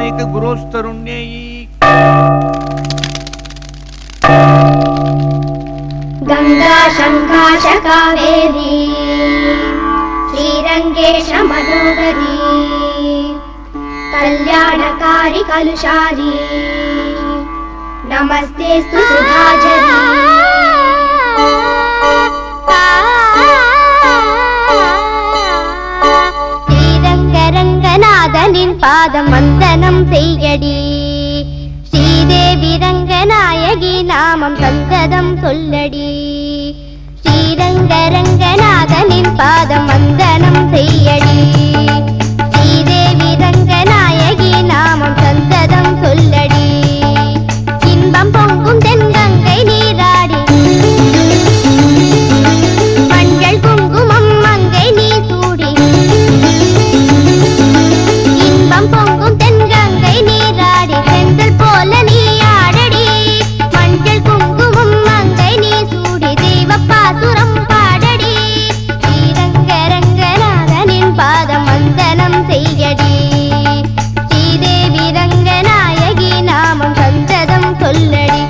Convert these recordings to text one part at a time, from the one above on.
स्वामिक गुरोस्तरुण्यै गंगा शंकाश कावेरी श्रीरंगेश मनोहरी कल्याणकारी कलुषारी नमस्तेस्तु सुधाजरी श्रीरंगरंगनाथनिन पादम वंदनम सेयडी श्रीदेवी रंगनायकी नामम संतदम सोल्लडी श्रीरंगरंगनाथनिन पादम वंदनम सेयडी श्रीदेवी रंगनायकी नामम संतदम सोल्लडी இன்பம் பொங்கும் தென்கங்கை நீராடி மஞ்சள் குங்குமம் மங்கை நீ சூடி இன்பம் பொங்கும் தென்கங்கை நீராடி செந்தல் போல நீ ஆடடி மஞ்சள் குங்குமம் மங்கை நீ சூடி தெய்வ பாசுரம் பாடடி ஸ்ரீரங்கரங்கநாதனின் பாதம் வந்தனம் செய்யடி ஸ்ரீதேவி ரங்கநாயகி நாமம் சந்ததம் சொல்லடி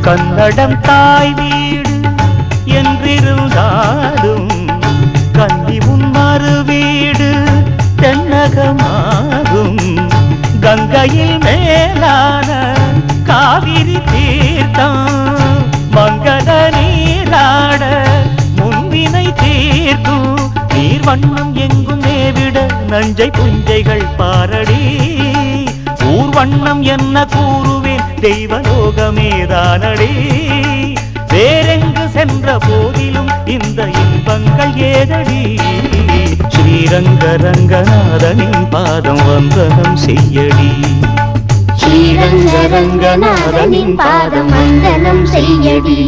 கன்னடம் தாய் வீடு என்றிருந்தாலும் கன்னி உன் மறு வீடு தென்னகமாகும் கங்கையில் மேலான காவிரி தீர்த்தம் மங்கள நீராட முன்வினை தீர்க்கும் நீர் வண்ணம் எங்கும் மேவிட நஞ்சை புஞ்சைகள் பாரடி ஊர்வண்ணம் என்ன கூறுவேன் தெய்வலோகமேதானடி வேறெங்கு சென்ற போதிலும் இந்த இன்பங்கள் ஏதடி ஸ்ரீரங்கரங்கநாதனின் பாதம் வந்தனம் செய்யடி ஸ்ரீரங்கரங்கநாதனின் பாதம் வந்தனம் செய்யடி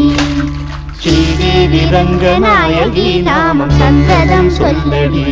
ஸ்ரீதேவி ரங்கநாயகி நாமம் சந்ததம் சொல்லடி